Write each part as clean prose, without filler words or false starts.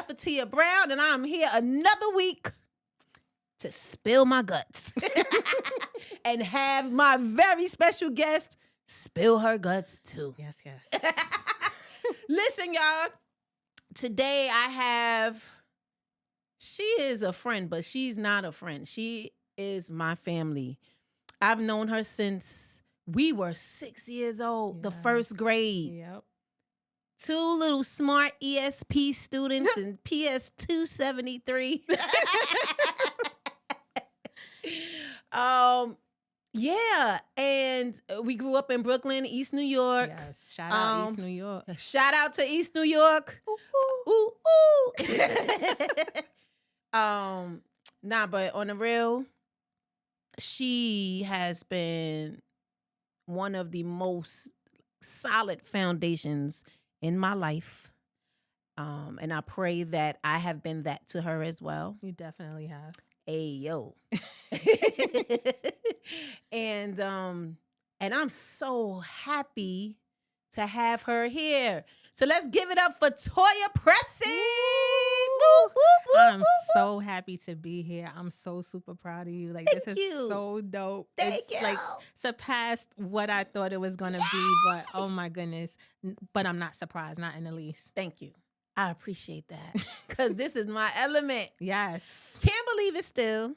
Nephetia Brown, and I'm here another week to spill my guts and have my very special guest spill her guts too. Yes, yes. Listen, y'all. Today she is a friend, but she's not a friend. She is my family. I've known her since we were 6 years old, the first grade. Yep. Two little smart ESP students in PS 273. Yeah, and we grew up in Brooklyn, East New York. Yes, shout out East New York. Shout out to East New York. Ooh, Ooh, ooh. But on the real, she has been one of the most solid foundations in my life. And I pray that I have been that to her as well. You definitely have. Ayo. And I'm so happy to have her here. So let's give it up for Toya Pressey. I'm so happy to be here. I'm so super proud of you. Like, Thank this you. is so dope. Thank it's you. Like surpassed what I thought it was gonna be, but oh my goodness. But I'm not surprised, not in the least. Thank you. I appreciate that. Because this is my element. Yes. Can't believe it still.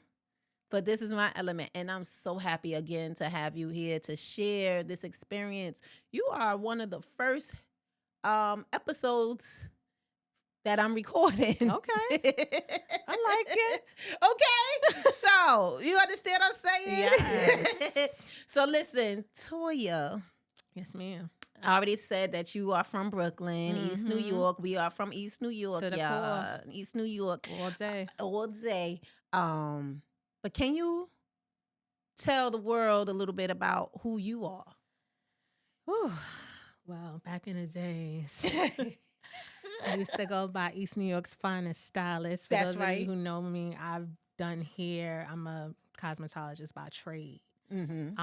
But this is my element. And I'm so happy again to have you here to share this experience. You are one of the first episodes that I'm recording. Okay. I like it. Okay. So, you understand what I'm saying? Yes. So, listen, Toya. Yes, ma'am. I already said that you are from Brooklyn, East New Mhm. York. We are from East New York, To the y'all. East New York. All day. All day. But can you tell the world a little bit about who you are? Whew. Well, back in the days, I used to go by East New York's finest stylist. For That's those of right. you who know me, I've done hair. I'm a cosmetologist by trade. Mm-hmm.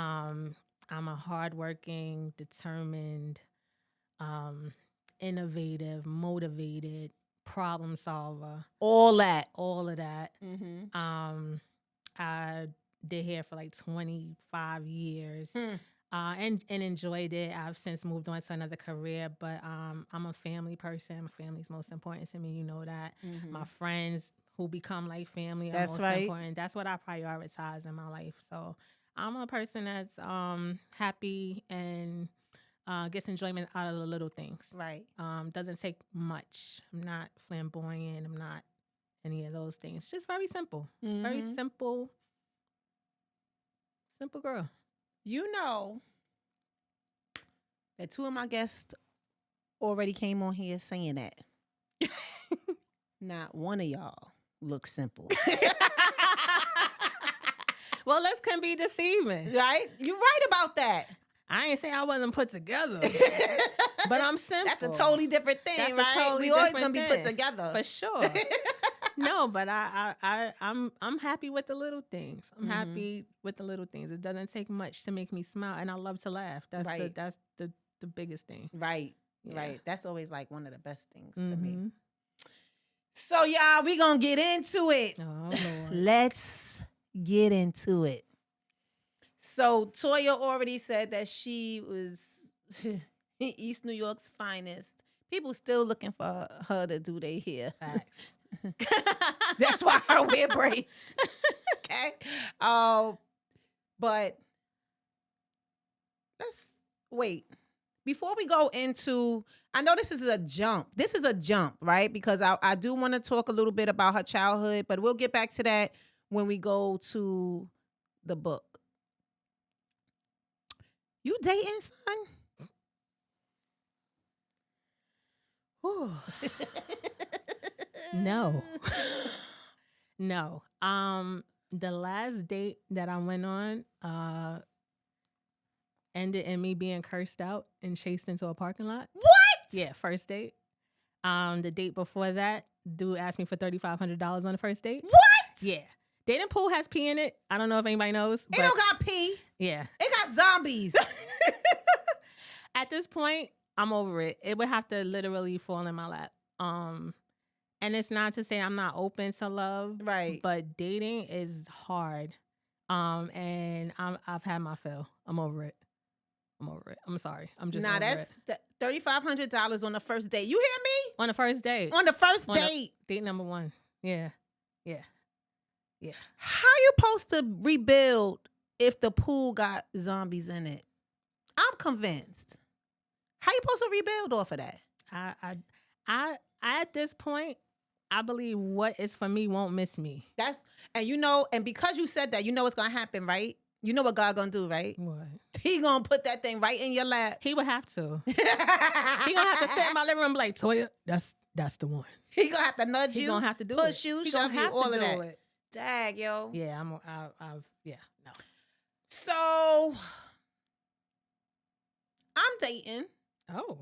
I'm a hardworking, determined, innovative, motivated, problem solver. All that. All of that. Mm-hmm. I did hair for like 25 years. And enjoyed it. I've since moved on to another career, but I'm a family person. My family's most important to me. You know that. Mm-hmm. My friends who become like family are That's most right. important. That's what I prioritize in my life. So I'm a person that's happy and gets enjoyment out of the little things. Right. Doesn't take much. I'm not flamboyant. I'm not any of those things. Just very simple. Mm-hmm. Very simple girl. You know that two of my guests already came on here saying that. Not one of y'all looks simple. Well, looks can be deceiving. Right? You're right about that. I ain't saying I wasn't put together, but I'm simple. That's a totally different thing, That's a right? totally We always different gonna be put thing. together. For sure. No, but I'm happy with the little things. I'm Mhm. happy with the little things. It doesn't take much to make me smile, and I love to laugh. That's Right. the biggest thing. Right. Yeah. Right. That's always like one of the best things to me. Mhm. So y'all, we gonna get into it. Oh Lord. Let's get into it. So Toya already said that she was East New York's finest. People still looking for her to do their hair. Facts. That's why I wear braids. Okay. But let's wait. Before we go into, I know this is a jump. This is a jump, right? Because I do want to talk a little bit about her childhood, but we'll get back to that when we go to the book. You dating, son? No. No. The last date that I went on ended in me being cursed out and chased into a parking lot. What? Yeah, first date. The date before that, dude asked me for $3,500 on the first date. What? Yeah. Dating pool has pee in it. I don't know if anybody knows. It don't got pee. Yeah. It got zombies. At this point, I'm over it. It would have to literally fall in my lap. And it's not to say I'm not open to love, Right. but dating is hard. And I've had my fill. I'm over it. I'm sorry. I'm just Nah, over that's it. $3,500 on the first date. You hear me? On the first date. On the first date. Date number 1. Yeah. How you supposed to rebuild if the pool got zombies in it? I'm convinced. How you supposed to rebuild off of that? I at this point, I believe what is for me won't miss me. And because you said that, you know what's gonna happen, right? You know what God gonna do, right? What? He gonna put that thing right in your lap. He would have to. He gonna have to sit in my living room and be like, Toya, that's the one. He gonna have to nudge you. He gonna have to do push it. you, he shove gonna you, have all to of do that. It. Dag, yo. Yeah, no. So I'm dating. Oh.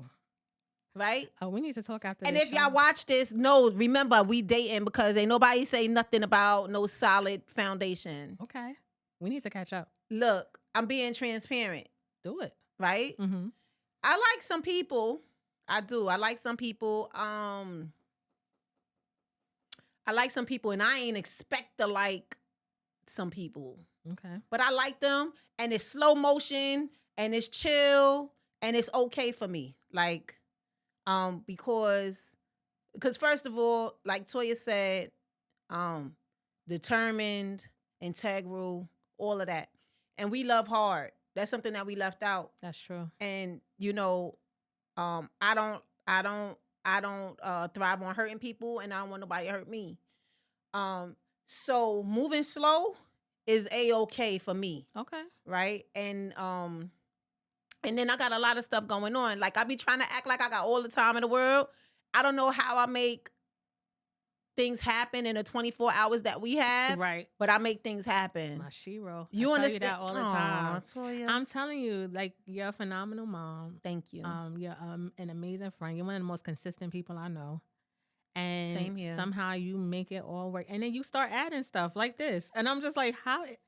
Right? Oh, we need to talk after and this. And if y'all watch this, remember, we dating because ain't nobody say nothing about no solid foundation. Okay. We need to catch up. Look, I'm being transparent. Do it. Right? Mm-hmm. I like some people. I do. I like some people. I like some people, and I ain't expect to like some people. Okay. But I like them, and it's slow motion, and it's chill, and it's okay for me. Like, because first of all, like Toya said, determined, integral, all of that. And we love hard. That's something that we left out. That's true. And I don't thrive on hurting people, and I don't want nobody to hurt me. So moving slow is A-okay for me. Okay. Right? And then I got a lot of stuff going on. Like, I be trying to act like I got all the time in the world. I don't know how I make things happen in the 24 hours that we have. Right. But I make things happen. My shero. You understand? Tell you that all the time. Toya. I'm telling you, like, you're a phenomenal mom. Thank you. You're an amazing friend. You're one of the most consistent people I know. And same here. Somehow you make it all work. And then you start adding stuff like this. And I'm just like,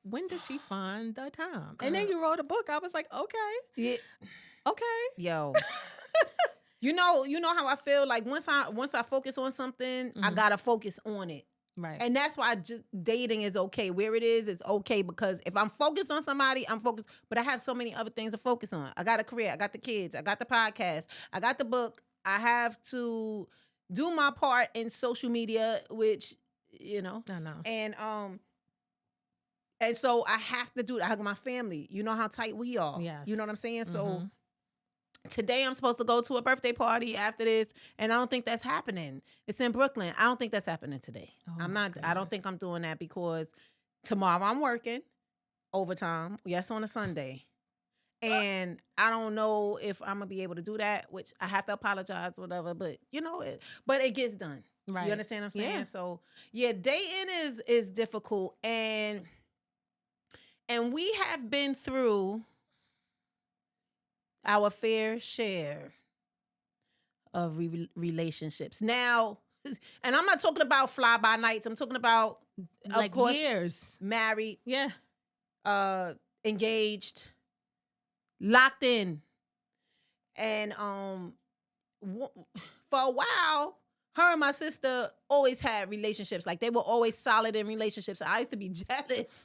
when did she find the time? And then you wrote a book. I was like, okay. Yeah. Okay. Yo. You know how I feel? Like, once I focus on something, I gotta focus on it. Right. And that's why dating is okay. Where it is okay, because if I'm focused on somebody, I'm focused. But I have so many other things to focus on. I got a career. I got the kids. I got the podcast. I got the book. I have to do my part in social media, which, I know. And so I have to do that. I have my family. You know how tight we are. Yes. You know what I'm saying? So today I'm supposed to go to a birthday party after this, and I don't think that's happening. It's in Brooklyn. I don't think that's happening today. I don't think I'm doing that, because tomorrow I'm working overtime. Yes, on a Sunday. And I don't know if I'm gonna be able to do that, which I have to apologize, whatever. But but it gets done. Right. You understand what I'm saying? Yeah. So yeah, dating is difficult, and we have been through our fair share of relationships. Now, and I'm not talking about fly by nights. I'm talking about, like, of course, years. Married, Yeah. Engaged, locked in. And for a while, her and my sister always had relationships. Like, they were always solid in relationships. I used to be jealous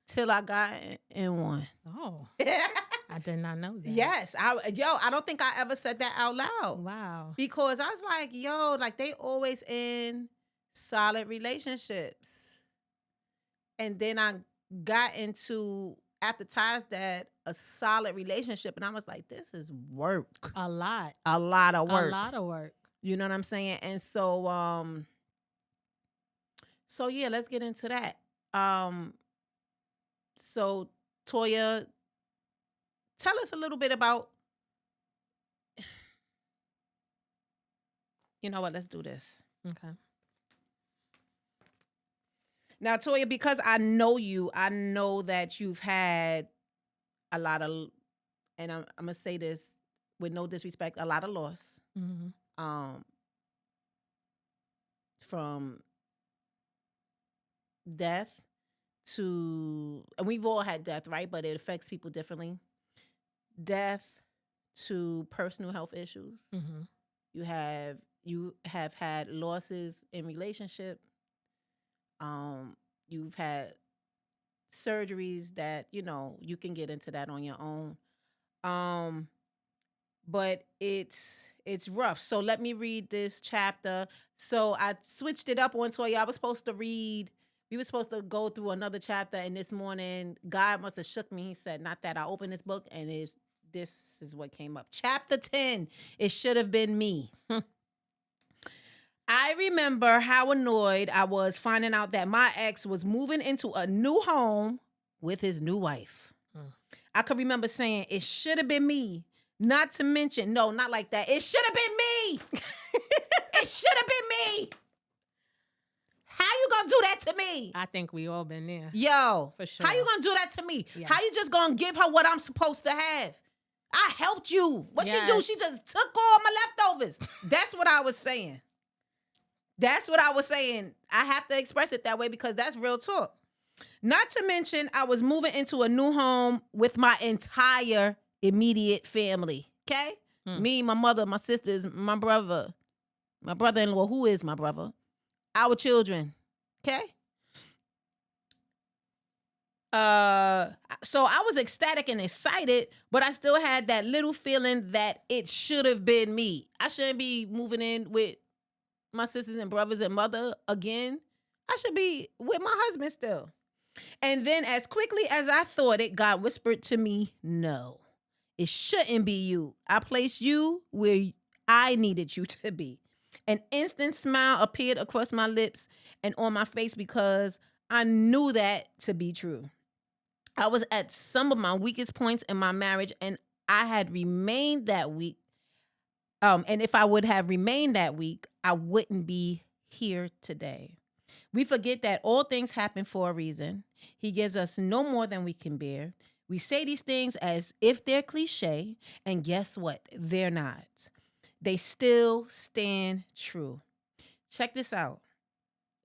till I got in one. Oh. I did not know that. Yes. I don't think I ever said that out loud. Wow. Because I was like, like, they always in solid relationships. And then I got into, after Ty's dad, a solid relationship. And I was like, this is work. A lot. A lot of work. A lot of work. You know what I'm saying? And so, yeah, let's get into that. So, Toya, tell us a little bit about, you know what, let's do this. Okay. Now, Toya, because I know you, I know that you've had a lot of, and I'm going to say this with no disrespect, a lot of loss. Mm-hmm. From death to, and we've all had death, right? But it affects people differently. Death to personal health issues. Mm-hmm. You have, you have had losses in relationship. You've had surgeries that, you can get into that on your own. Um, but it's rough. So let me read this chapter. So I switched it up on Toya. We were supposed to go through another chapter, and this morning God must have shook me. He said, not that. I opened this book, and this is what came up. Chapter 10. It should have been me. I remember how annoyed I was finding out that my ex was moving into a new home with his new wife. I could remember saying, it should have been me. Not to mention, no, not like that. It should have been me. It should have been me. How you gonna do that to me? I think we all been there. Yo, for sure. How you gonna do that to me? Yes. How you just gonna give her what I'm supposed to have? I helped you. What she do? She just took all my leftovers. That's what I was saying. I have to express it that way because that's real talk. Not to mention, I was moving into a new home with my entire immediate family. Okay? Me, my mother, my sisters, my brother-in-law, who is my brother, our children. Okay? So I was ecstatic and excited, but I still had that little feeling that it should have been me. I shouldn't be moving in with my sisters and brothers and mother again. I should be with my husband still. And then as quickly as I thought it, God whispered to me, no, it shouldn't be you. I placed you where I needed you to be. An instant smile appeared across my lips and on my face because I knew that to be true. I was at some of my weakest points in my marriage, and I had remained that weak. And if I would have remained that weak, I wouldn't be here today. We forget that all things happen for a reason. He gives us no more than we can bear. We say these things as if they're cliche, and guess what? They're not. They still stand true. Check this out.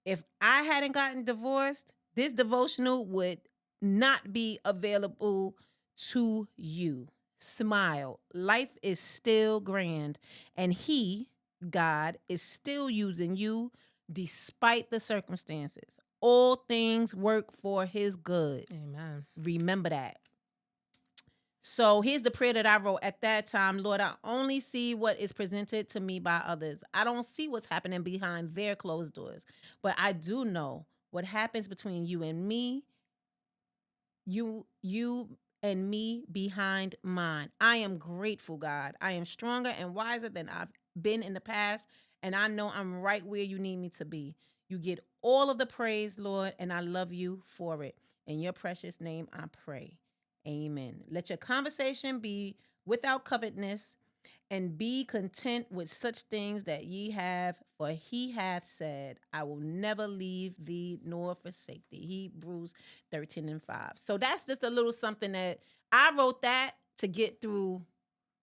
If I hadn't gotten divorced, this devotional would not be available to you. Smile. Life is still grand, and He, God, is still using you despite the circumstances. All things work for His good. Amen. Remember that. So here's the prayer that I wrote at that time. Lord, I only see what is presented to me by others. I don't see what's happening behind their closed doors, but I do know what happens between you and me, you and me behind mine. I am grateful, God. I am stronger and wiser than I've been in the past, and I know I'm right where you need me to be. You get all of the praise, Lord, and I love you for it. In your precious name, I pray. Amen. Let your conversation be without covetousness, and be content with such things that ye have, for He hath said, I will never leave thee nor forsake thee. Hebrews 13:5. So that's just a little something that I wrote that to get through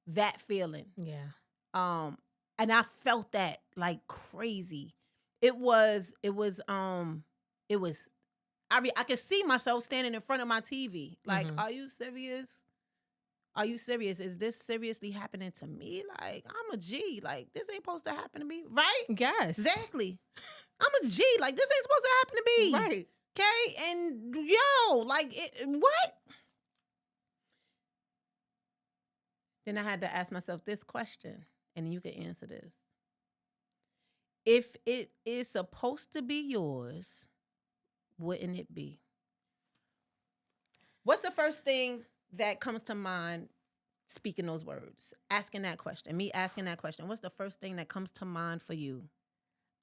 that feeling. Yeah. And I felt that like crazy. I could see myself standing in front of my TV. Like, Are you serious? Are you serious? Is this seriously happening to me? Like, I'm a G. Like, this ain't supposed to happen to me. Right? Yes. Exactly. I'm a G. Like, this ain't supposed to happen to me. Right. Okay? And what? Then I had to ask myself this question, and you can answer this. If it is supposed to be yours, wouldn't it be? What's the first thing that comes to mind speaking those words? Asking that question. Me asking that question. What's the first thing that comes to mind for you?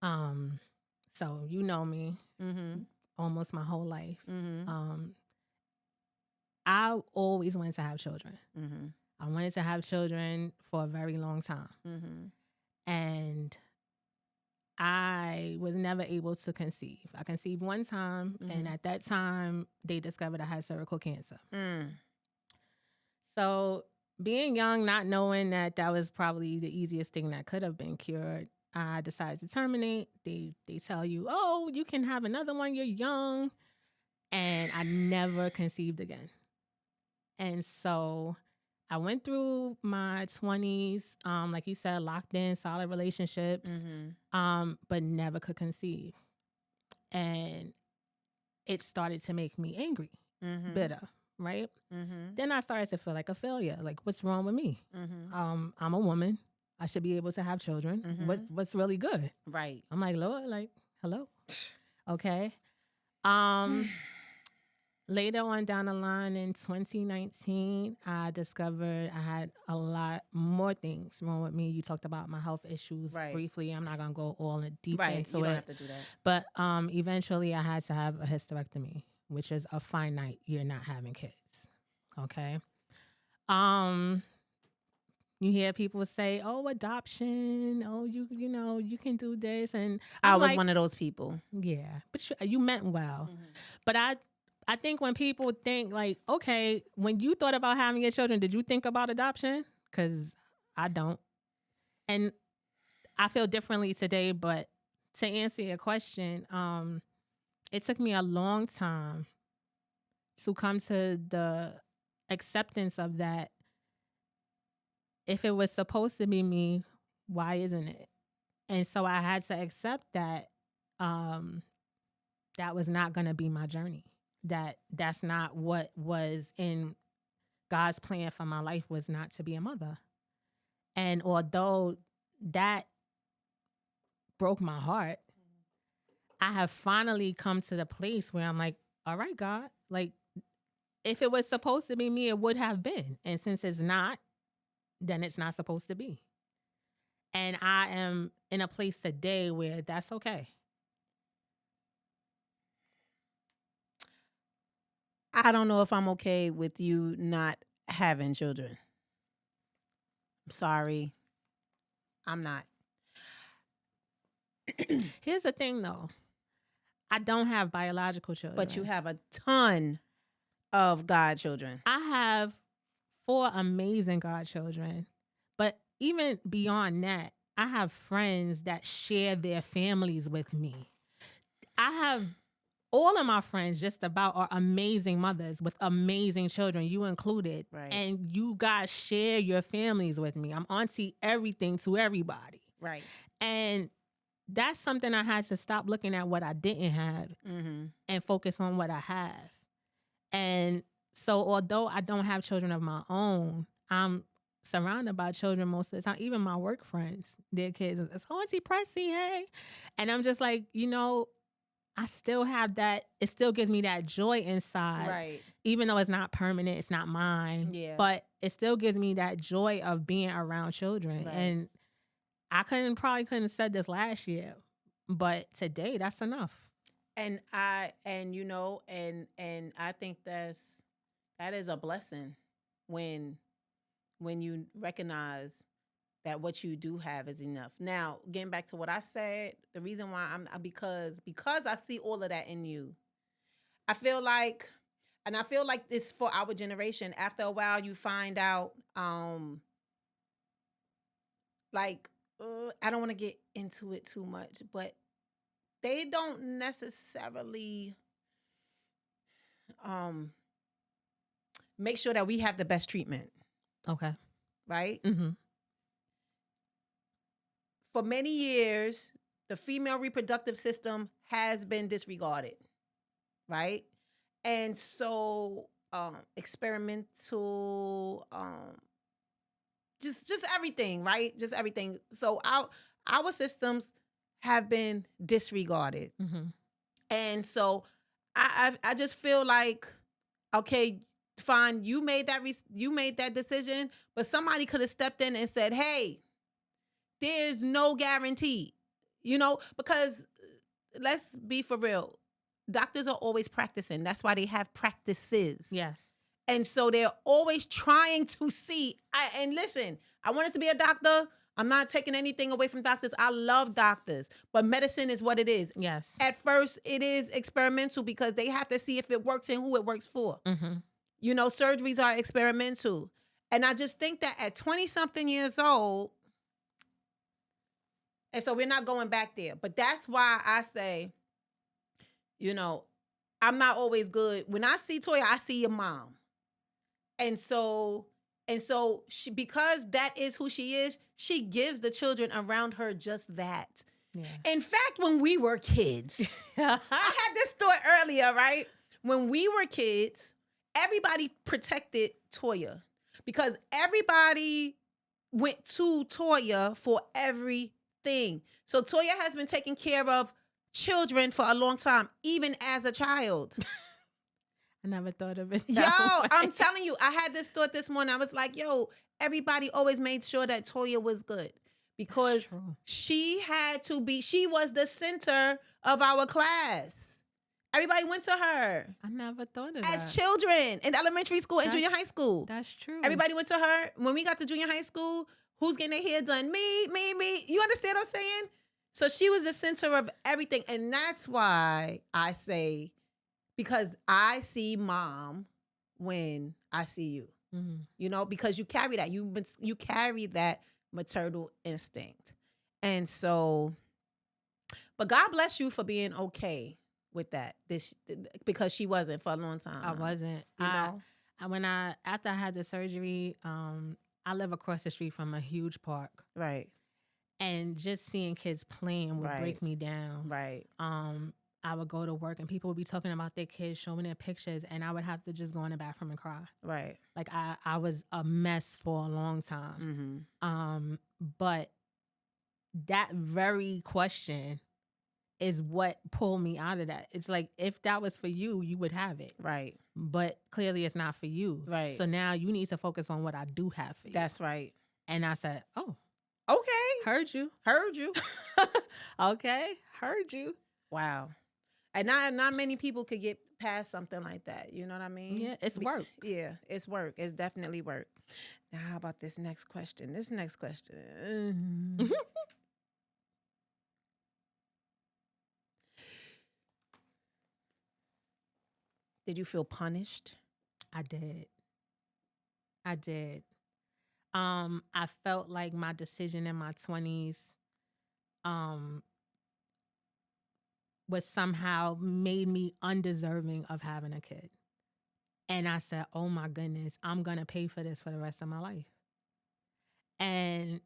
So you know me almost my whole life. I always wanted to have children. I wanted to have children for a very long time. And I was never able to conceive. I conceived one time, and at that time, they discovered I had cervical cancer. So being young, not knowing that was probably the easiest thing that could have been cured, I decided to terminate. They tell you, oh, you can have another one, you're young. And I never conceived again. And so I went through my 20s, like you said, locked in, solid relationships, but never could conceive. And it started to make me angry, bitter, right? Then I started to feel like a failure. Like, what's wrong with me? I'm a woman. I should be able to have children. What's really good? Right. I'm like, Lord, like, hello. Okay. Later on down the line in 2019, I discovered I had a lot more things wrong with me. You talked about my health issues briefly. I'm not going to go all in deep into you don't it. have to do that. But eventually I had to have a hysterectomy, which is a finite you're not having kids. Okay. You hear people say, "Oh, adoption. Oh, you know, you can do this." And I was one of those people. Yeah, but you meant well. But I think when people think like, okay, when you thought about having your children, did you think about adoption? Because I don't. And I feel differently today, but to answer your question, it took me a long time to come to the acceptance of that. If it was supposed to be me, why isn't it? And so I had to accept that that was not going to be my journey. That's not what was in God's plan for my life, was not to be a mother. And although that broke my heart, I have finally come to the place where I'm like, all right, God, like, if it was supposed to be me, it would have been. And since it's not, then it's not supposed to be. And I am in a place today where that's okay. I don't know if I'm okay with you not having children. I'm sorry. I'm not. Here's the thing, though. I don't have biological children. But you have a ton of godchildren. I have 4 amazing godchildren. But even beyond that, I have friends that share their families with me. I have all of my friends just about are amazing mothers with amazing children, you included. Right. And you guys share your families with me. I'm auntie everything to everybody. Right. And that's something I had to stop looking at what I didn't have and focus on what I have. And so although I don't have children of my own, I'm surrounded by children most of the time. Even my work friends, their kids, it's Auntie Pressey, hey. And I'm just like, you know, I still have that. It still gives me that joy inside. Right. Even though it's not permanent, it's not mine. Yeah. But it still gives me that joy of being around children. Right. And I probably couldn't have said this last year, but today that's enough. And I think that is a blessing when you recognize that what you do have is enough. Now, getting back to what I said, the reason why because I see all of that in you. I feel like this for our generation. After a while, you find out, I don't want to get into it too much, but they don't necessarily make sure that we have the best treatment. Okay. Right? Mm-hmm. For many years, the female reproductive system has been disregarded. Right? And so experimental, just everything, right? Just everything. So our systems have been disregarded. And so I just feel like, okay, fine, you made that decision, but somebody could have stepped in and said, hey, there's no guarantee, because let's be for real. Doctors are always practicing. That's why they have practices. Yes. And so they're always trying to see. And listen, I wanted to be a doctor. I'm not taking anything away from doctors. I love doctors. But medicine is what it is. Yes. At first, it is experimental because they have to see if it works and who it works for. Surgeries are experimental. And I just think that at 20-something years old, and so we're not going back there. But that's why I say, I'm not always good. When I see Toya, I see your mom. And so And so because that is who she is, she gives the children around her just that. Yeah. In fact, when we were kids, I had this thought earlier, right? When we were kids, everybody protected Toya because everybody went to Toya for everything. So Toya has been taking care of children for a long time, even as a child. I never thought of it. Yo, I'm telling you, I had this thought this morning. I was like, yo, everybody always made sure that Toya was good because she was the center of our class. Everybody went to her. I never thought of that. As children in elementary school and junior high school. That's true. Everybody went to her. When we got to junior high school, who's getting their hair done? Me. You understand what I'm saying? So she was the center of everything. And that's why I say, because I see mom when I see you. Mm-hmm. You know, because you carry that. You carry that maternal instinct. And so, but God bless you for being okay with that. Because she wasn't for a long time. I wasn't. You know? After I had the surgery, I live across the street from a huge park. Right. And just seeing kids playing would break me down. Right. I would go to work and people would be talking about their kids, showing their pictures, and I would have to just go in the bathroom and cry. Right. Like I was a mess for a long time. Mm-hmm. But that very question is what pulled me out of that. It's like, if that was for you, you would have it. Right. But clearly it's not for you. Right. So now you need to focus on what I do have for you. That's right. And I said, oh. Okay. Heard you. Okay. Heard you. Wow. And not many people could get past something like that. You know what I mean? Yeah, it's work. Yeah, it's work. It's definitely work. Now, how about this next question? Did you feel punished? I did. I felt like my decision in my 20s was somehow made me undeserving of having a kid. And I said, oh my goodness, I'm going to pay for this for the rest of my life. And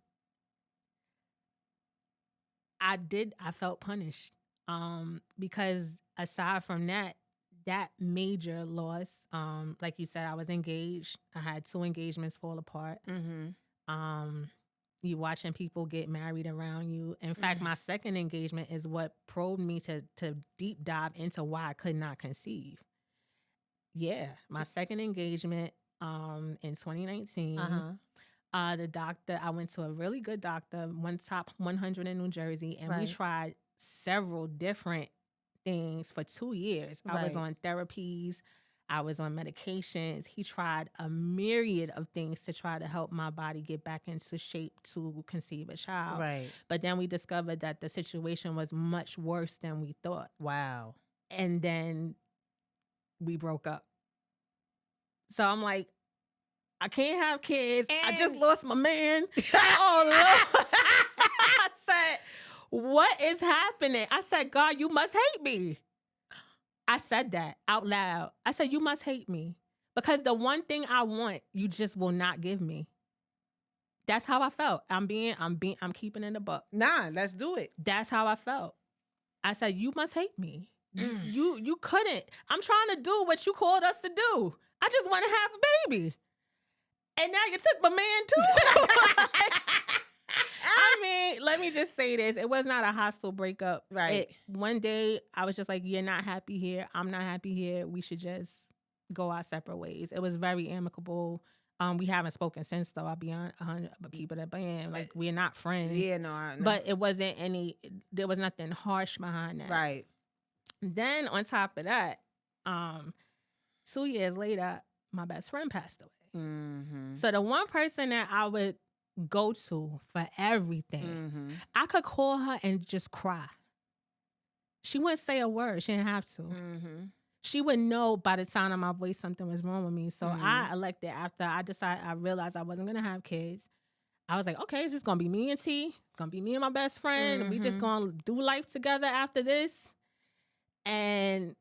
I felt punished because aside from that major loss, like you said, I was engaged. I had 2 engagements fall apart. Mm-hmm. You watching people get married around you. In fact, my second engagement is what probed me to deep dive into why I could not conceive. Yeah, my second engagement in 2019. The doctor, I went to a really good doctor, one top 100 in New Jersey, and we tried several different things for 2 years. I was on therapies. I was on medications. He tried a myriad of things to try to help my body get back into shape to conceive a child. Right. But then we discovered that the situation was much worse than we thought. Wow. And then we broke up. So I'm like, I can't have kids. I just lost my man. Oh, Lord. I said, what is happening? I said, God, you must hate me. I said that out loud. I said, you must hate me because the one thing I want, you just will not give me. That's how I felt. I'm keeping in the buck. Nah, let's do it. That's how I felt. I said, you must hate me. You couldn't. I'm trying to do what you called us to do. I just want to have a baby. And now you took my man too. I mean, let me just say this. It was not a hostile breakup. Right. One day, I was just like, you're not happy here. I'm not happy here. We should just go our separate ways. It was very amicable. We haven't spoken since, though. I'll be on 100, but keep it at band. Like, we're not friends. Yeah, no, I know. But it wasn't there was nothing harsh behind that. Right. Then, on top of that, 2 years later, my best friend passed away. Mm-hmm. So the one person that I would go to for everything, I could call her and just cry. She wouldn't say a word. She didn't have to. She would know by the sound of my voice something was wrong with me. So I elected, after I realized I wasn't going to have kids, I was like, okay, it's just going to be me and T. It's going to be me and my best friend. We just going to do life together after this. And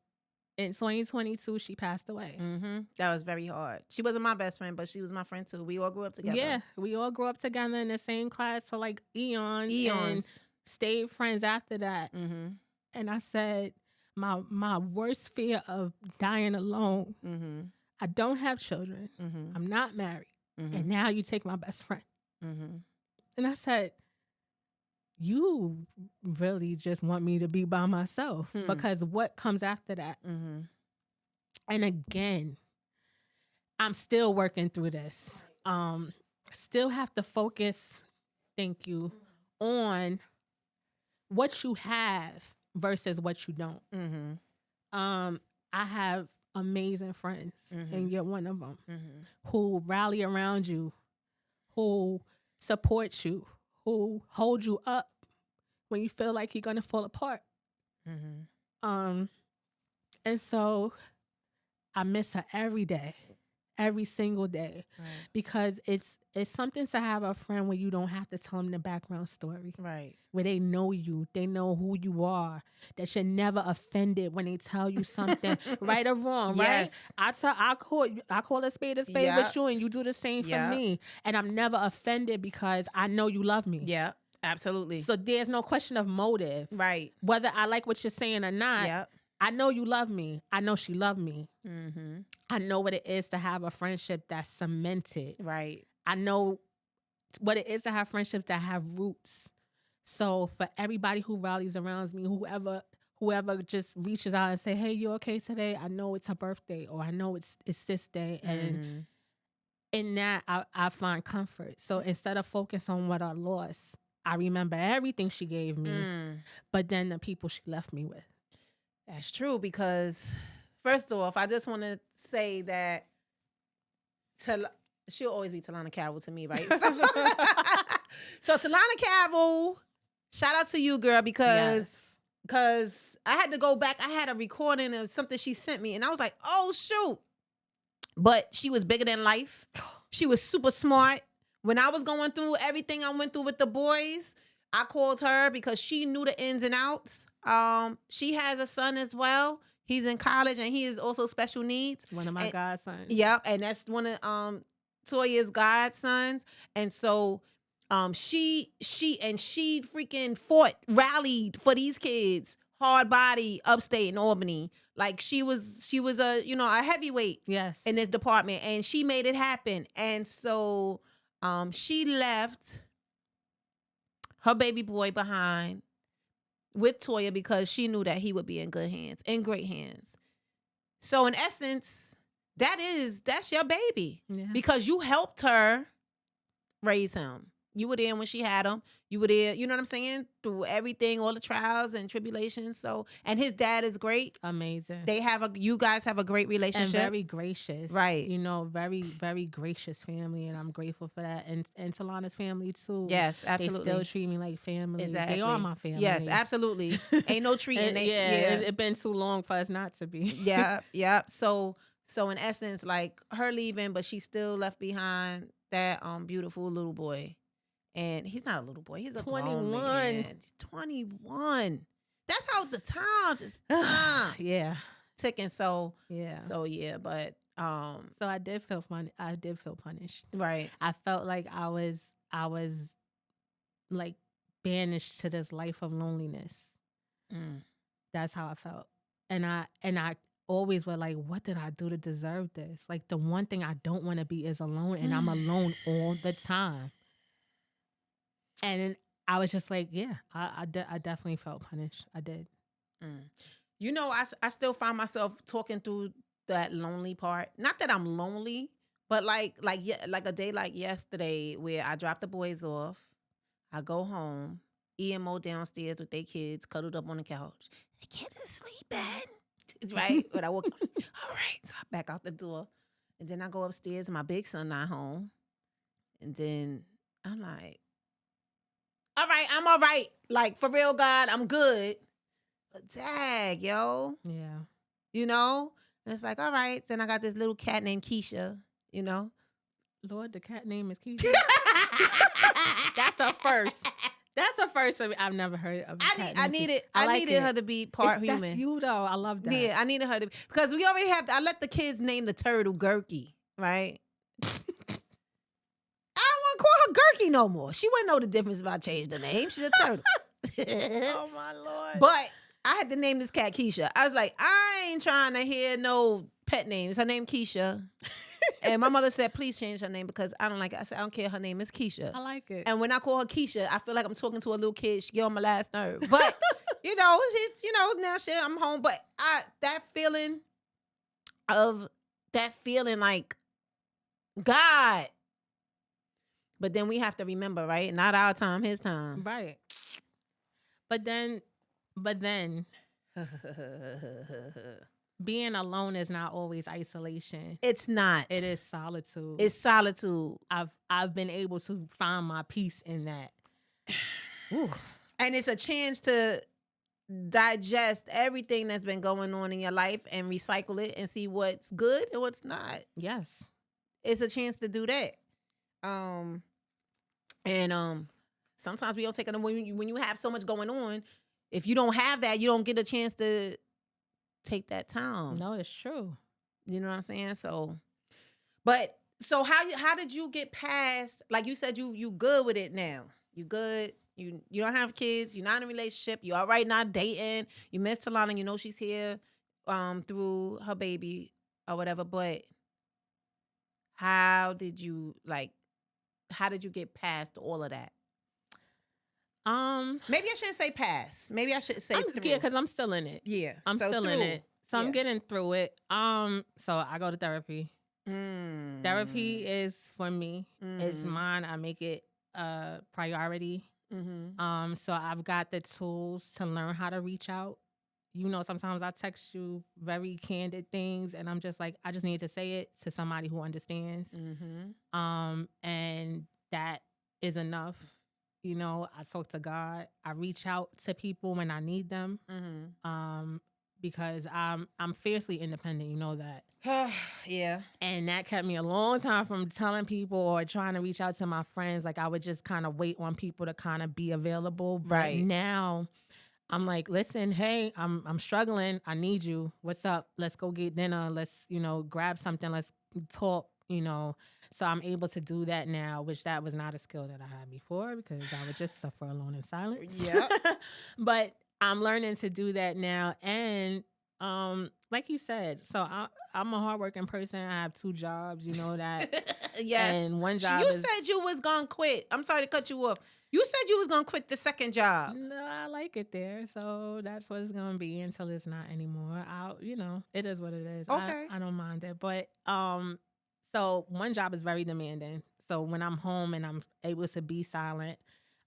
in 2022, she passed away. That was very hard. She wasn't my best friend, but she was my friend too. We all grew up together. Yeah, we all grew up together in the same class for like eons. And stayed friends after that. And I said, my worst fear of dying alone. I don't have children. I'm not married. And now you take my best friend. And I said, you really just want me to be by myself, because what comes after that? And again, I'm still working through this. Still have to focus, thank you, on what you have versus what you don't. I have amazing friends, and you're one of them, who rally around you, who support you, who hold you up when you feel like you're gonna fall apart. And so I miss her every day, every single day, because it's something to have a friend where you don't have to tell them the background story, where they know you, they know who you are, that you're never offended when they tell you something, right or wrong, right? I call a spade with you, and you do the same for me, and I'm never offended because I know you love me. Yeah, absolutely. So there's no question of motive, whether I like what you're saying or not. I know you love me. I know she loved me. I know what it is to have a friendship that's cemented. I know what it is to have friendships that have roots. So for everybody who rallies around me, whoever just reaches out and say, hey, you okay today? I know it's her birthday, or I know it's this day. And in that, I find comfort. So instead of focus on what I lost, I remember everything she gave me, but then the people she left me with. That's true, because first off, I just want to say that she'll always be Talana Carroll to me, right? So Talana Carroll, shout out to you, girl, because I had to go back. I had a recording of something she sent me, and I was like, oh, shoot. But she was bigger than life. She was super smart. When I was going through everything I went through with the boys, I called her because she knew the ins and outs. She has a son as well. He's in college, and he is also special needs. One of my godsons. Yeah, and that's one of Toya's godsons. And so she freaking rallied for these kids. Hard body, upstate in Albany. Like she was a a heavyweight in this department, and she made it happen. And so she left her baby boy behind with Toya because she knew that he would be in good hands, in great hands. So in essence, that's your baby, because you helped her raise him. You were there when she had him. You were there, you know what I'm saying? Through everything, all the trials and tribulations. So, and his dad is great. Amazing. You guys have a great relationship. And very gracious. Right. Very, very gracious family. And I'm grateful for that. And Talana's family too. Yes, absolutely. They still treat me like family. Exactly. They are my family. Yes, absolutely. Ain't no treating. It's been too long for us not to be. Yeah. So in essence, like her leaving, but she still left behind that beautiful little boy. And he's not a little boy. He's a 21. Grown man. He's 21. That's how the time just ticking. So but so I did feel funny. I did feel punished. Right. I felt like I was like banished to this life of loneliness. That's how I felt. And I always were like, what did I do to deserve this? Like, the one thing I don't want to be is alone, and I'm alone all the time. And I was just like, I definitely felt punished. I did. You know, I still find myself talking through that lonely part. Not that I'm lonely, but like a day like yesterday where I dropped the boys off. I go home, EMO downstairs with their kids, cuddled up on the couch. The kids are sleeping. Right? But I walk, all right. So I back out the door. And then I go upstairs and my big son not home. And then I'm like, all right, I'm all right. Like, for real, God, I'm good. But dag, yo. Yeah. You know? And it's like, all right. Then I got this little cat named Keisha, you know? Lord, the cat name is Keisha. That's a first. That's the first time I've never heard of. I needed her to be part human. That's you though. I love that. Yeah, I needed her to, because we already have. I let the kids name the turtle Gurky, right? I don't want to call her Gurky no more. She wouldn't know the difference if I changed the name. She's a turtle. Oh my Lord. But I had to name this cat Keisha. I was like, I ain't trying to hear no pet names. Her name Keisha. And my mother said, please change her name because I don't like it. I said, I don't care. Her name is Keisha. I like it. And when I call her Keisha, I feel like I'm talking to a little kid. She get on my last nerve. But, you know, now I'm home. But that feeling like, God. But then we have to remember, right? Not our time, his time. Right. But then being alone is not always isolation. It's not. It is solitude. It's solitude. I've been able to find my peace in that. Ooh. And it's a chance to digest everything that's been going on in your life and recycle it and see what's good and what's not. Yes. It's a chance to do that. Sometimes we don't take it when you have so much going on. If you don't have that, you don't get a chance to take that time. No, it's true. You know what I'm saying? So how did you get past, like you said, you good with it now? You good? You don't have kids, you're not in a relationship, you all right, not dating, you miss Talana, you know she's here through her baby or whatever, but how did you get past all of that? Maybe I shouldn't say pass. Maybe I should say through. Yeah, because I'm still in it. Yeah. I'm still in it. So I'm getting through it. So I go to therapy. Therapy is for me. It's mine. I make it a priority. So I've got the tools to learn how to reach out. You know, sometimes I text you very candid things and I'm just like, I just need to say it to somebody who understands. And that is enough. You know, I talk to God. I reach out to people when I need them. Because I'm fiercely independent, you know that. Yeah. And that kept me a long time from telling people or trying to reach out to my friends. Like I would just kind of wait on people to kind of be available. But right now I'm like, listen, hey, I'm struggling. I need you. What's up? Let's go get dinner. Let's, grab something. Let's talk, So I'm able to do that now, which that was not a skill that I had before because I would just suffer alone in silence. Yeah. But I'm learning to do that now. And like you said, so I'm a hardworking person. I have 2 jobs, you know that. Yes. And one job said you was going to quit. I'm sorry to cut you off. You said you was going to quit the second job. No, I like it there. So that's what it's going to be until it's not anymore. It is what it is. Okay. I don't mind it. But so one job is very demanding. So when I'm home and I'm able to be silent,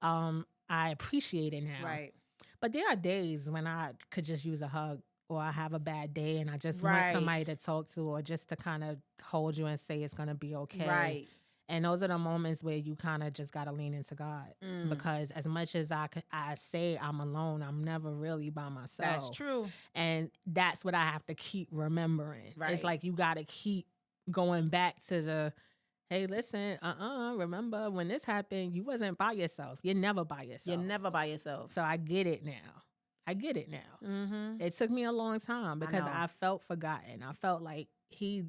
I appreciate it now. Right. But there are days when I could just use a hug or I have a bad day and I just want somebody to talk to or just to kind of hold you and say it's going to be okay. Right. And those are the moments where you kind of just got to lean into God. Because as much as I say I'm alone, I'm never really by myself. That's true. And that's what I have to keep remembering. Right. It's like you got to keep going back to the, hey, listen, remember when this happened, you wasn't by yourself. You're never by yourself. You're never by yourself. So I get it now. Mm-hmm. It took me a long time because I felt forgotten. I felt like he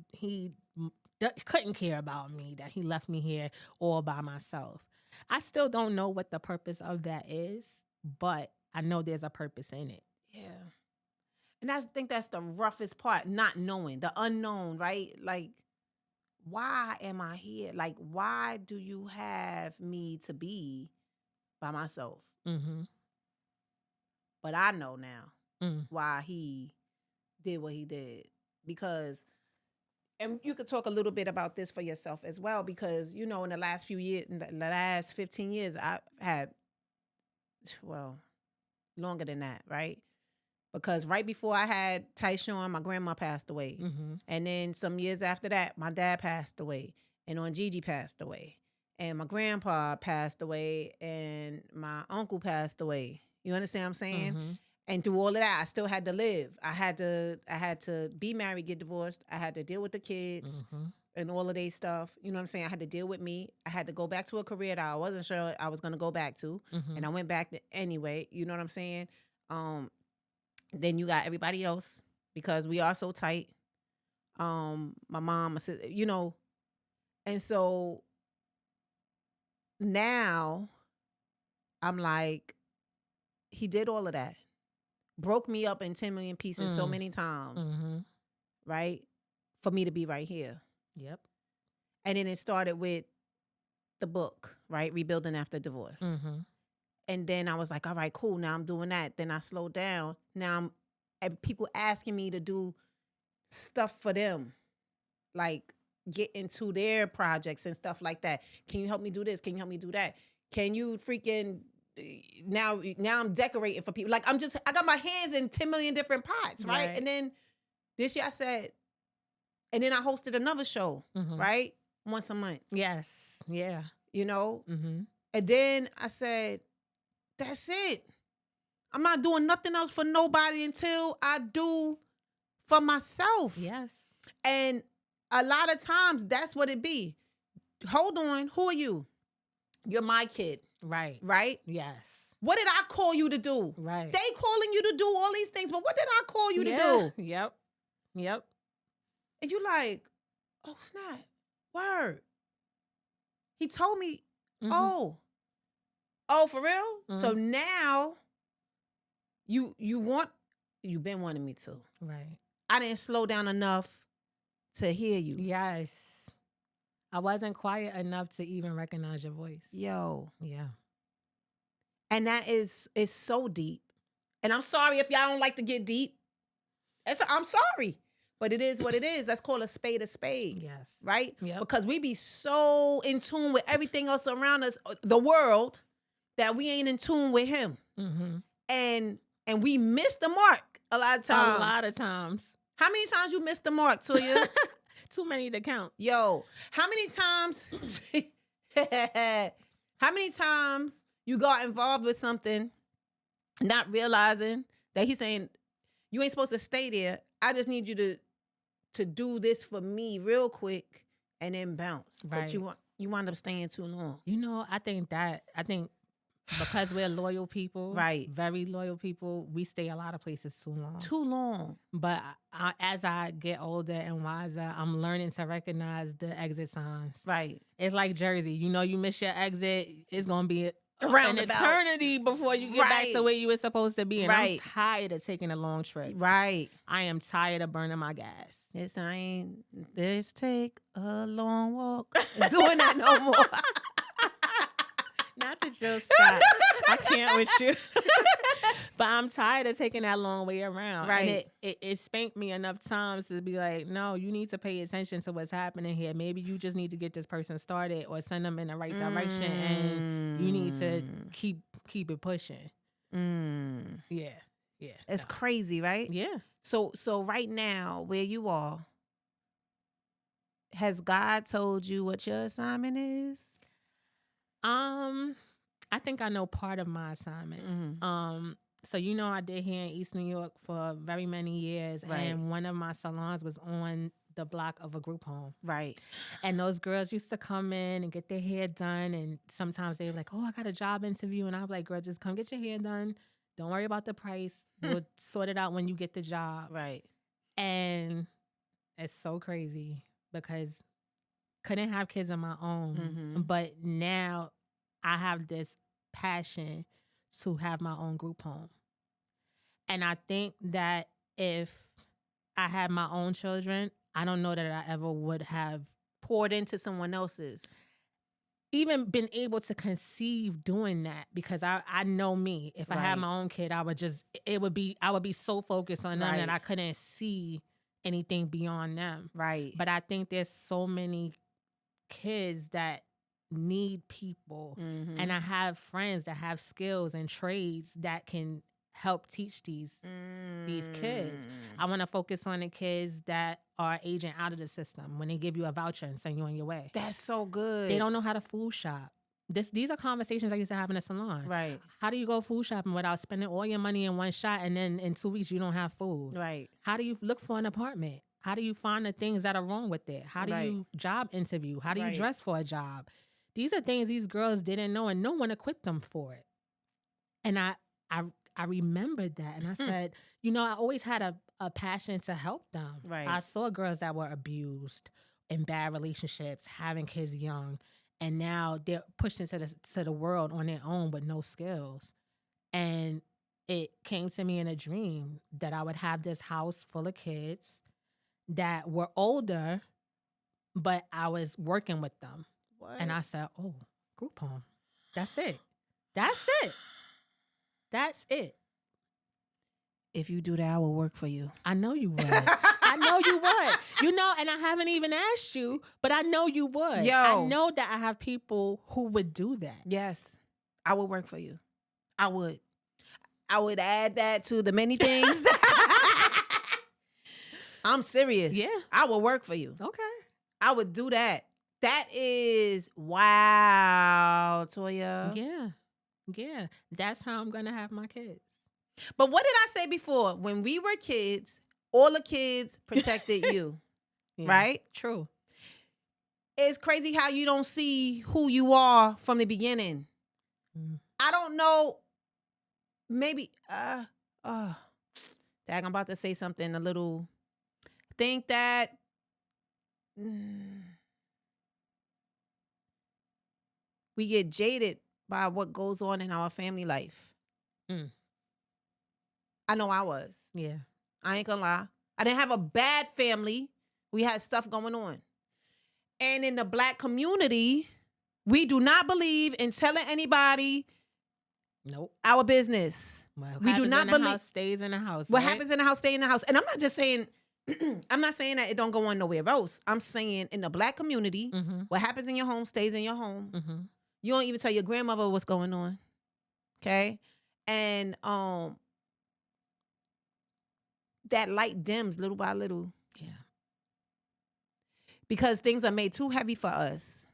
couldn't care about me, that he left me here all by myself. I still don't know what the purpose of that is, but I know there's a purpose in it. Yeah. And I think that's the roughest part, not knowing, the unknown, right? Like, why am I here? Like, why do you have me to be by myself? Mm-hmm. But I know now why he did what he did. Because, and you could talk a little bit about this for yourself as well, because, in the last few years, in the last 15 years, I've had, longer than that, right? Because right before I had Tyshawn, my grandma passed away. Mm-hmm. And then some years after that, my dad passed away. And Aunt Gigi passed away. And my grandpa passed away. And my uncle passed away. You understand what I'm saying? Mm-hmm. And through all of that, I still had to live. I had to be married, get divorced. I had to deal with the kids. Mm-hmm. and all of their stuff. You know what I'm saying? I had to deal with me. I had to go back to a career that I wasn't sure I was going to go back to. And I went back anyway. You know what I'm saying? Then you got everybody else because we are so tight. My mom, my sister, you know. And so now I'm like, he did all of that. Broke me up in 10 million pieces so many times, right? For me to be right here. Yep. And then it started with the book, right? Rebuilding After Divorce. And then I was like, all right, cool. Now I'm doing that. Then I slowed down. Now and people asking me to do stuff for them, like get into their projects and stuff like that. Can you help me do this? Can you help me do that? Can you freaking now I'm decorating for people. Like I got my hands in 10 million different pots, right? And then this year I said, and then I hosted another show, right? Once a month. Yes. Yeah. You know? And then I said, that's it. I'm not doing nothing else for nobody until I do for myself. Yes. And a lot of times that's what it be. Hold on. Who are you? You're my kid. Right. Right? Yes. What did I call you to do? Right. They calling you to do all these things, but what did I call you to do? Yep. And you like, oh, snap. Word. He told me, oh, for real? So now you've been wanting me to. Right. I didn't slow down enough to hear you. Yes. I wasn't quiet enough to even recognize your voice. Yo. Yeah. And that is so deep. And I'm sorry if y'all don't like to get deep. I'm sorry. But it is what it is. Let's call a spade a spade. Yes. Right? Yep. Because we be so in tune with everything else around us, the world, that we ain't in tune with him. And we miss the mark a lot of times. A lot of times. How many times you missed the mark, Toya? Too many to count. Yo, how many times you got involved with something, not realizing that he's saying, you ain't supposed to stay there. I just need you to do this for me real quick and then bounce. Right. But you wind up staying too long. You know, I think because we're loyal people, right? Very loyal people, we stay a lot of places too long. Too long. But as I get older and wiser, I'm learning to recognize the exit signs. Right. It's like Jersey. You know, you miss your exit, it's going to be around an eternity before you get back to where you were supposed to be. And I'm tired of taking a long trip. Right. I am tired of burning my gas. Let's take a long walk. Doing that no more. Not that you'll stop. I can't with you. But I'm tired of taking that long way around. Right. And it spanked me enough times to be like, no, you need to pay attention to what's happening here. Maybe you just need to get this person started or send them in the right direction. And you need to keep it pushing. Yeah. Yeah. It's crazy, right? Yeah. So right now, where you are, has God told you what your assignment is? I think I know part of my assignment. So you know, I did here in East New York for very many years, and one of my salons was on the block of a group home. Right. And those girls used to come in and get their hair done, and sometimes they were like, "Oh, I got a job interview," and I was like, "Girl, just come get your hair done. Don't worry about the price. We'll sort it out when you get the job." Right. And it's so crazy because couldn't have kids of my own, but now I have this passion to have my own group home. And I think that if I had my own children, I don't know that I ever would have poured into someone else's. Even been able to conceive doing that, because I know me. If I had my own kid, I would be so focused on them that I couldn't see anything beyond them. Right. But I think there's so many kids that need people, and I have friends that have skills and trades that can help teach these kids. I want to focus on the kids that are aging out of the system when they give you a voucher and send you on your way. That's so good. They don't know how to food shop. These are conversations I used to have in a salon. Right. How do you go food shopping without spending all your money in one shot, and then in 2 weeks you don't have food? Right. How do you look for an apartment? How do you find the things that are wrong with it? How do Right. you job interview? How do you Right. dress for a job? These are things these girls didn't know, and no one equipped them for it. And I remembered that, and I said, you know, I always had a passion to help them. Right. I saw girls that were abused in bad relationships, having kids young, and now they're pushed into the world on their own with no skills. And it came to me in a dream that I would have this house full of kids that were older, but I was working with them. What? And I said, oh, group home. That's it. That's it. That's it. If you do that, I will work for you. I know you would. I know you would. You know, and I haven't even asked you, but I know you would. Yo. I know that I have people who would do that. Yes, I would work for you. I would add that to the many things. I'm serious. Yeah. I will work for you. Okay. I would do that. That is wow, Toya. Yeah. Yeah. That's how I'm going to have my kids. But what did I say before? When we were kids, all the kids protected you, Yeah. right? True. It's crazy how you don't see who you are from the beginning. Mm. I don't know. Maybe, Dag, I'm about to say something a little. Think that. We get jaded by what goes on in our family life. Mm. I know I was. Yeah. I ain't gonna lie. I didn't have a bad family. We had stuff going on. And in the Black community, we do not believe in telling anybody Nope. our business. What We do happens not in the believe- house stays in the house. What right? happens in the house, stay in the house. And I'm not just saying, I'm not saying that it don't go on nowhere else. I'm saying in the Black community, Mm-hmm. what happens in your home stays in your home. Mm-hmm. You don't even tell your grandmother what's going on. Okay? And that light dims little by little. Yeah. Because things are made too heavy for us.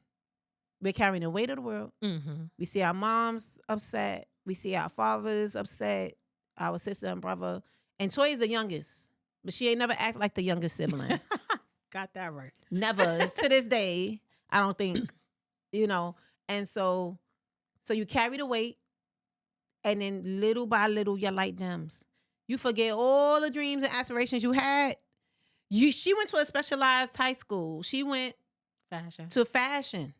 We're carrying the weight of the world. Mm-hmm. We see our moms upset. We see our fathers upset, our sister and brother. And Toya's the youngest, but she ain't never act like the youngest sibling. Got that right. Never. To this day, I don't think, you know. And so you carry the weight, and then little by little, your light dims. You forget all the dreams and aspirations you had. She went to a specialized high school. She went Fashion. to fashion.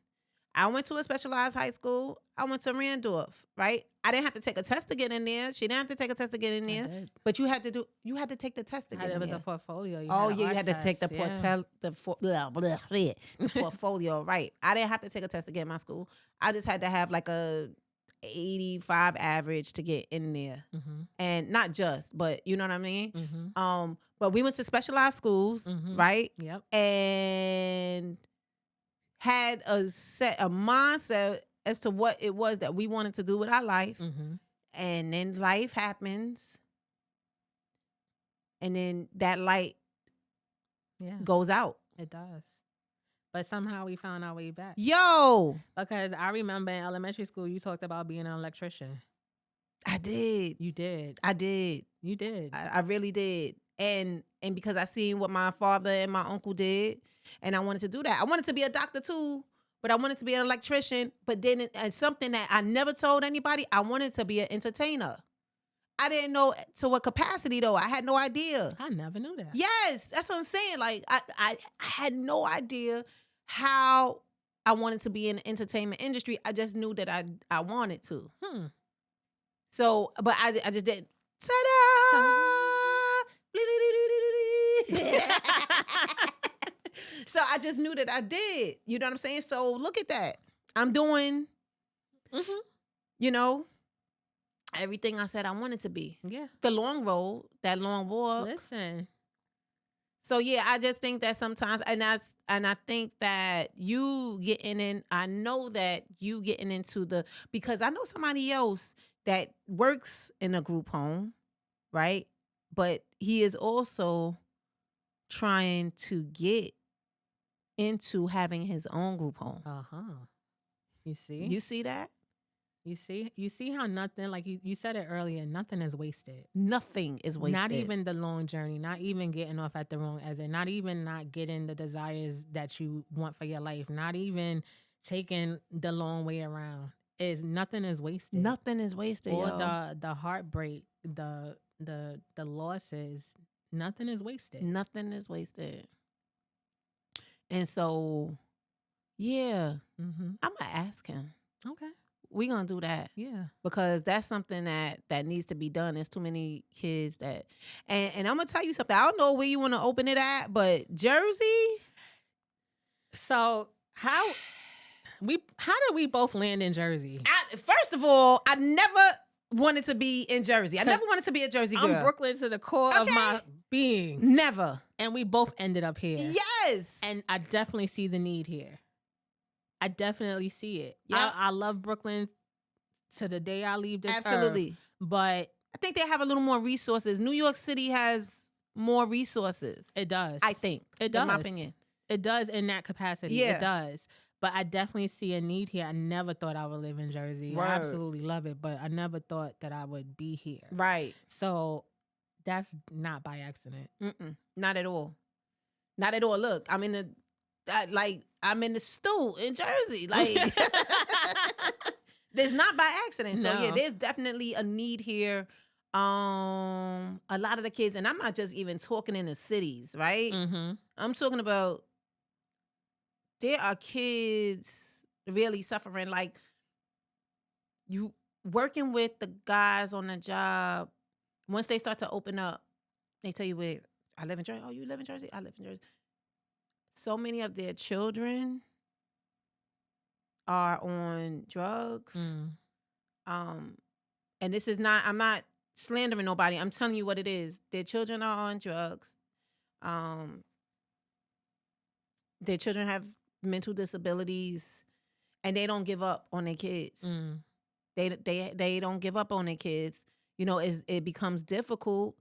I went to a specialized high school. I went to Randolph, right? I didn't have to take a test to get in there. She didn't have to take a test to get in I there. did. But you had to take the test to get It in was there. a portfolio. Oh had yeah, you art had to take the tests, yeah. the portfolio, right? I didn't have to take a test to get in my school. I just had to have like a 85 average to get in there, Mm-hmm. and not just, but you know what I mean. Mm-hmm. But we went to specialized schools, Mhm. right? Yep. And had a mindset as to what it was that we wanted to do with our life. Mm-hmm. And then life happens. And then that light Yeah. goes out. It does. But somehow we found our way back. Yo, Because I remember in elementary school, you talked about being an electrician. I did. You did. I did. You did. I really did. And because I seen what my father and my uncle did, and I wanted to do that. I wanted to be a doctor too, but I wanted to be an electrician. But then it's something that I never told anybody, I wanted to be an entertainer. I didn't know to what capacity though. I had no idea. I never knew that. Yes, that's what I'm saying. Like I had no idea how I wanted to be in the entertainment industry. I just knew that I wanted to. So, but I just didn't. Ta-da! So I just knew that I did. You know what I'm saying? So look at that. I'm doing, Mm-hmm. you know, everything I said I wanted to be. Yeah. The long road, that long walk. Listen. So yeah, I just think that sometimes, and I think that you getting in, I know that you getting into because I know somebody else that works in a group home, right? But he is also trying to get into having his own group home. Uh-huh. You see? You see that? You see how nothing, like you said it earlier, nothing is wasted. Nothing is wasted. Not even the long journey, not even getting off at the wrong exit, not even not getting the desires that you want for your life, not even taking the long way around. Nothing is wasted. Nothing is wasted, Or yo. the heartbreak, the losses, nothing is wasted. Nothing is wasted. And so, yeah, Mm-hmm. I'm gonna ask him. Okay. We're gonna do that. Yeah. Because that's something that needs to be done. There's too many kids that and I'm gonna tell you something. I don't know where you want to open it at, but Jersey. So how did we both land in Jersey? First of all, I never wanted to be in Jersey. I never wanted to be a Jersey girl. I'm Brooklyn to the core of my being. Never. And we both ended up here. Yes. And I definitely see the need here. I definitely see it. Yep. I love Brooklyn to the day I leave this Absolutely. earth. But I think they have a little more resources. New York City has more resources. It does. I think. It does. In my opinion. It does in that capacity. Yeah. It does. But I definitely see a need here. I never thought I would live in Jersey. Word. I absolutely love it, but I never thought that I would be here. Right. So that's not by accident. Not at all. Not at all. Look, I'm in the stew in Jersey. Like there's not by accident. So No. yeah, there's definitely a need here. A lot of the kids, and I'm not just even talking in the cities, right? Mm-hmm. I'm talking about there are kids really suffering. Like you working with the guys on the job, once they start to open up, they tell you, wait, I live in Jersey. Oh, you live in Jersey? I live in Jersey. So many of their children are on drugs. And this is not, I'm not slandering nobody. I'm telling you what it is. Their children are on drugs. Their children have mental disabilities, and they don't give up on their kids. They don't give up on their kids. You know, it becomes difficult.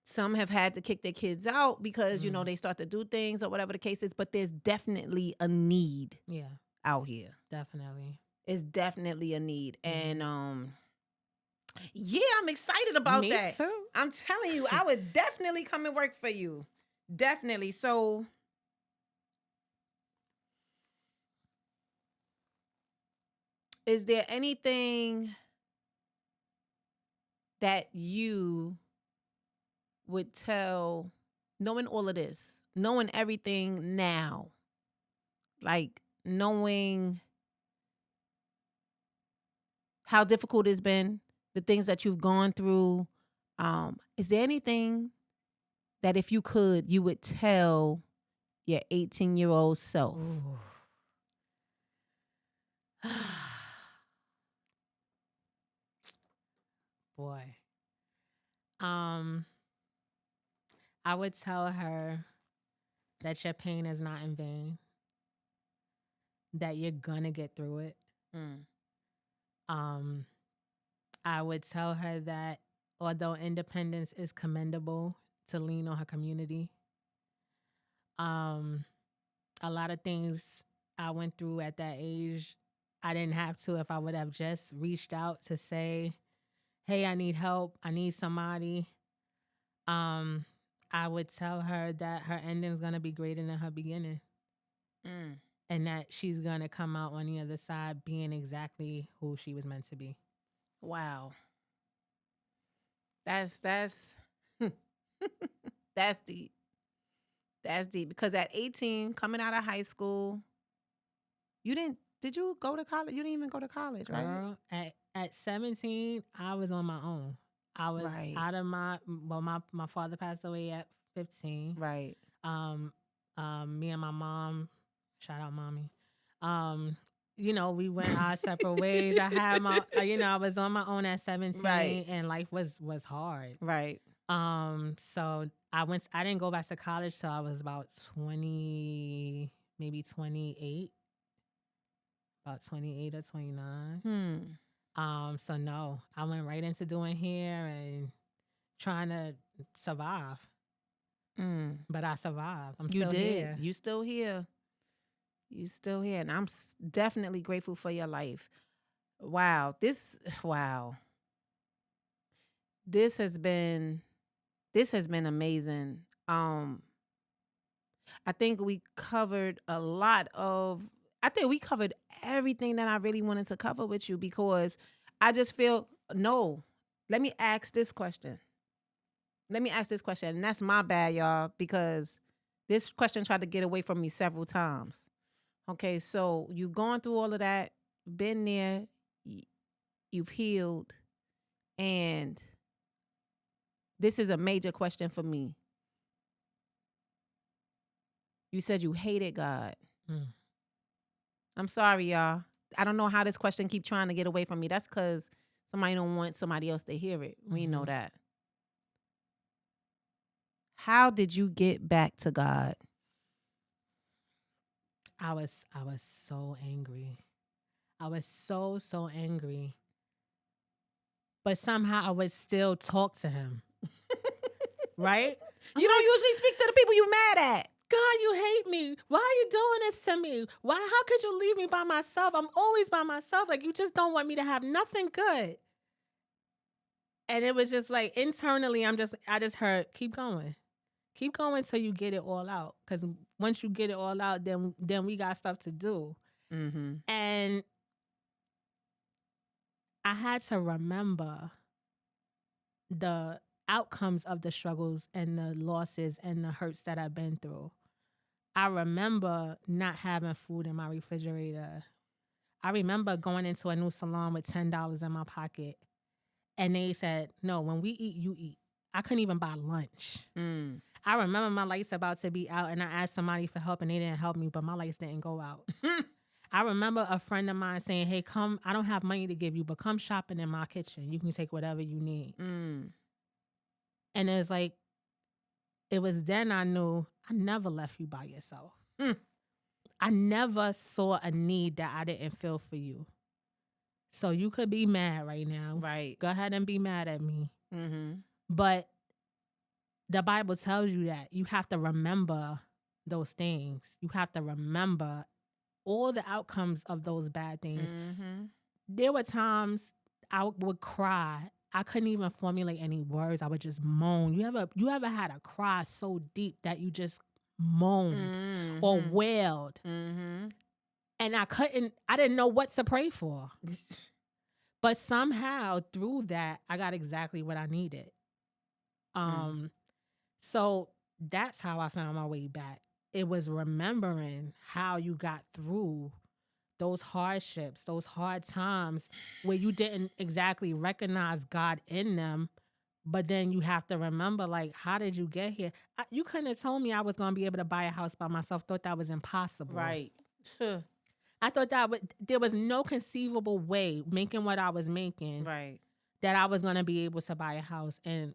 Some have had to kick their kids out because, you know, they start to do things or whatever the case is, but there's definitely a need out here. Definitely. It's definitely a need. And yeah, I'm excited about Me that. too. I'm telling you, I would definitely come and work for you. Definitely. So is there anything that you would tell, knowing all of this, knowing everything now, like knowing how difficult it's been, the things that you've gone through, is there anything that if you could, you would tell your 18-year-old self? Boy. I would tell her that your pain is not in vain, that you're gonna get through it. I would tell her that although independence is commendable, to lean on her community. A lot of things I went through at that age, I didn't have to if I would have just reached out to say, hey, I need help. I need somebody. I would tell her that her ending is going to be greater than her beginning. And that she's going to come out on the other side being exactly who she was meant to be. Wow. That's that's deep. That's deep. Because at 18, coming out of high school, did you go to college? You didn't even go to college, right? Girl, at 17, I was on my own. I was out of my father passed away at 15. Right. Me and my mom, shout out mommy. You know, we went our separate ways. I had I was on my own at 17, and life was hard. Right. So I didn't go back to college till I was about 20, maybe 28. About 28 or 29. So no, I went right into doing hair and trying to survive. But I survived. I'm still here. You still here. You still here. And I'm definitely grateful for your life. Wow. Wow. This has been amazing. I think we covered a lot of I think we covered everything that I really wanted to cover with you, because I just feel no. Let me ask this question. And that's my bad, y'all, because this question tried to get away from me several times. Okay, so you've gone through all of that, been there, you've healed, and this is a major question for me. You said you hated God. Mm. I'm sorry, y'all. I don't know how this question keep trying to get away from me. That's because somebody don't want somebody else to hear it. We know that. How did you get back to God? I was so angry. I was so angry. But somehow I would still talk to him. Right? You don't usually speak to the people you mad at. God, you hate me. Why are you doing this to me? How could you leave me by myself? I'm always by myself. Like, you just don't want me to have nothing good. And it was just like, internally, I just heard, keep going. Keep going till you get it all out. Because once you get it all out, then we got stuff to do. Mm-hmm. And I had to remember the outcomes of the struggles and the losses and the hurts that I've been through. I remember not having food in my refrigerator. I remember going into a new salon with $10 in my pocket. And they said, no, when we eat, you eat. I couldn't even buy lunch. Mm. I remember my lights about to be out, and I asked somebody for help, and they didn't help me, but my lights didn't go out. I remember a friend of mine saying, hey, come, I don't have money to give you, but come shopping in my kitchen. You can take whatever you need. Mm. And it was like, it was then I knew I never left you by yourself. Mm. I never saw a need that I didn't feel for you. So you could be mad right now. Right. Go ahead and be mad at me. Mm-hmm. But the Bible tells you that you have to remember those things. You have to remember all the outcomes of those bad things. Mm-hmm. There were times I would cry. I couldn't even formulate any words. I would just moan. You ever had a cry so deep that you just moaned or wailed? Mm-hmm. And I didn't know what to pray for. But somehow through that, I got exactly what I needed. So that's how I found my way back. It was remembering how you got through those hardships, those hard times where you didn't exactly recognize God in them. But then you have to remember, like, how did you get here? You couldn't have told me I was going to be able to buy a house by myself. Thought that was impossible. Right. I thought there was no conceivable way, making what I was making, Right, that I was going to be able to buy a house. And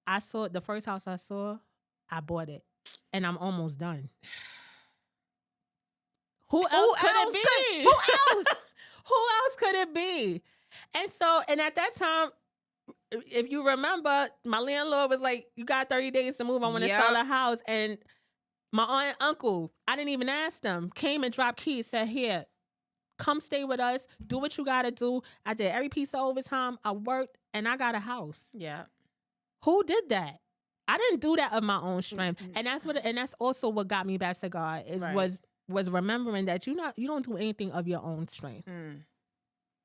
I saw the first house I saw, I bought it, and I'm almost done. Who else could it be? Who else? Who else could it be? And at that time, if you remember, my landlord was like, you got 30 days to move. I want to sell a house. And my aunt and uncle, I didn't even ask them, came and dropped keys, said, here, come stay with us. Do what you got to do. I did every piece of overtime. I worked, and I got a house. Yeah. Who did that? I didn't do that of my own strength. And that's also what got me back to God was remembering that you don't do anything of your own strength.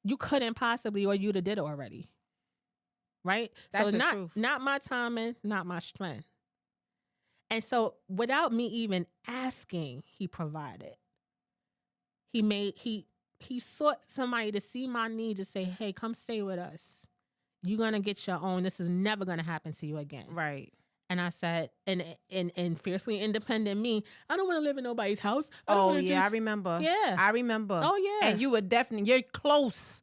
You couldn't possibly, or you'd have did it already. Right? That's so the truth. Not my timing, not my strength. And so without me even asking, he provided. He sought somebody to see my need, to say, hey, come stay with us. You're going to get your own. This is never going to happen to you again. Right. And I said, and fiercely independent me, I don't want to live in nobody's house. I remember. Yeah. I remember. Oh, yeah. And you were you're close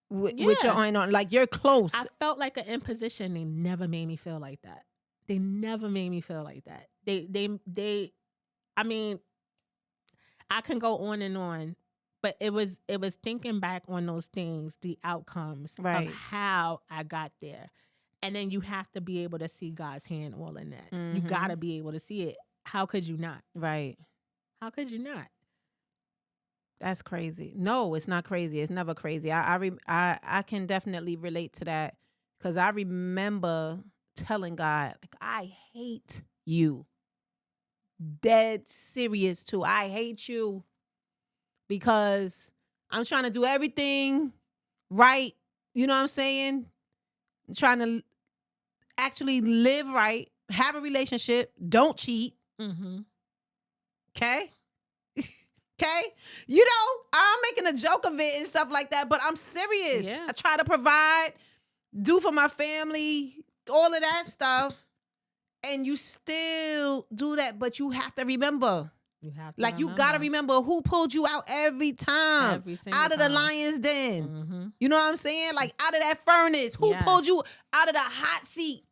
with your aunt on. Like, you're close. I felt like an imposition. They never made me feel like that. They never made me feel like that. I mean, I can go on and on, but it was thinking back on those things, the outcomes of how I got there. And then you have to be able to see God's hand all in that. Mm-hmm. You got to be able to see it. How could you not? Right. How could you not? That's crazy. No, it's not crazy. It's never crazy. I can definitely relate to that because I remember telling God, like, I hate you. Dead serious too. I hate you because I'm trying to do everything right. You know what I'm saying? I'm trying to actually live right, have a relationship, don't cheat. Mm-hmm. Okay? Okay? You know, I'm making a joke of it and stuff like that, but I'm serious. Yeah. I try to provide, do for my family, all of that stuff. And you still do that, but you have to remember. You have to Like, you got to remember who pulled you out every time. Every single out of the time. lion's den. Mm-hmm. You know what I'm saying? Like, out of that furnace. Who Yes. pulled you out of the hot seat?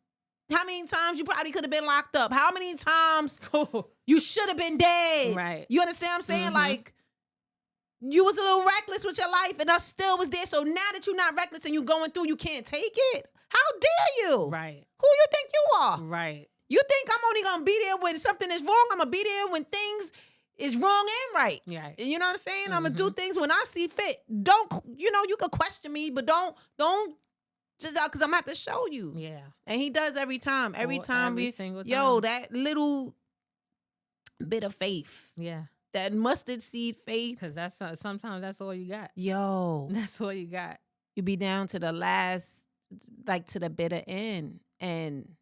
How many times you probably could have been locked up? How many times you should have been dead? Right. You understand what I'm saying? Mm-hmm. Like, you was a little reckless with your life, and I still was there. So now that you're not reckless and you going through, you can't take it. How dare you? Right. Who you think you are? Right. You think I'm only gonna be there when something is wrong? I'm gonna be there when things is wrong and right. Right. You know what I'm saying? Mm-hmm. I'm gonna do things when I see fit. Don't, you know, you could question me, but don't just because I'm gonna have to show you. Yeah. And he does every time. Every time Every single time. yo, that little bit of faith. Yeah. That mustard seed faith. Because sometimes that's all you got. Yo. That's all you got. You be down to the last, like to the bitter end. And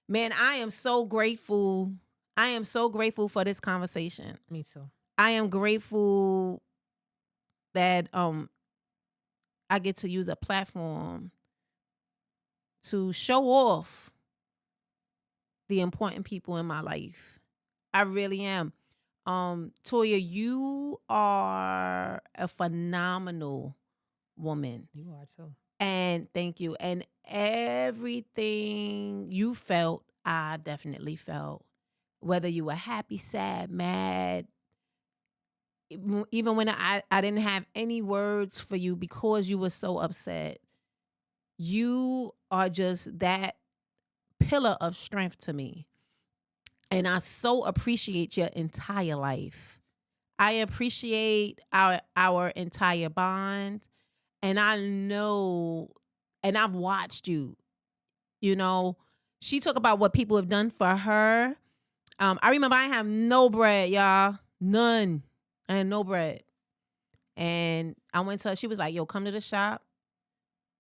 man, I am so grateful. I am so grateful for this conversation. Me too. I am grateful that I get to use a platform to show off the important people in my life. I really am. Toya, you are a phenomenal woman. You are too. And thank you. And everything you felt, I definitely felt. Whether you were happy, sad, mad, even when I didn't have any words for you because you were so upset, you are just that pillar of strength to me. And I so appreciate your entire life. I appreciate our entire bond. And I know, and I've watched you, you know, she talked about what people have done for her. I remember I have no bread, y'all. None. I had no bread. And I went to her, she was like, yo, come to the shop.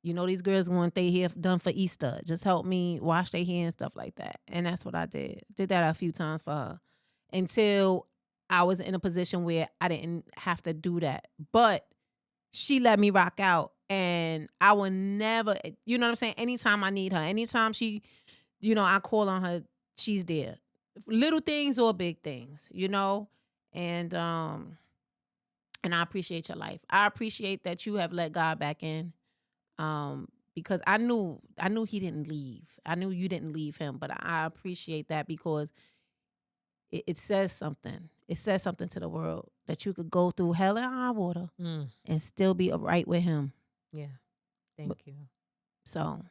You know, these girls want their hair done for Easter. Just help me wash their hair and stuff like that. And that's what I did. Did that a few times for her until I was in a position where I didn't have to do that. But she let me rock out. And I will never, you know what I'm saying? Anytime I need her, anytime she, you know, I call on her, she's there. Little things or big things, you know? And I appreciate your life. I appreciate that you have let God back in. Because I knew he didn't leave. I knew you didn't leave him, but I appreciate that because it says something. It says something to the world that you could go through hell and high water and still be right with him. Yeah. Thank you. So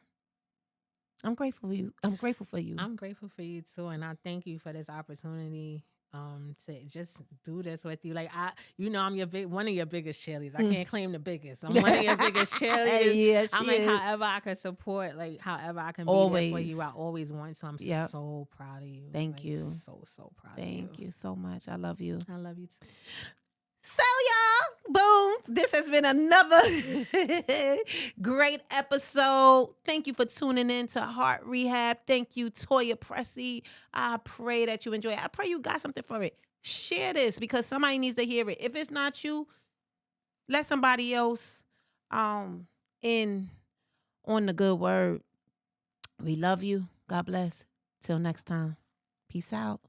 I'm grateful for you. I'm grateful for you. I'm grateful for you too. And I thank you for this opportunity to just do this with you. Like I'm one of your biggest cheerleaders. I can't claim the biggest. I'm one of your biggest cheerleaders. Yeah, I'm like, however I can support, like however I can be there for you. I always want to. I'm so proud of you. Thank you. So proud of you. Thank you so much. I love you. I love you too. So y'all, boom. This has been another great episode. Thank you for tuning in to Heart Rehab. Thank you, Toya Pressey. I pray that you enjoy it. I pray you got something for it. Share this because somebody needs to hear it. If it's not you, let somebody else in on the good word. We love you. God bless. Till next time. Peace out.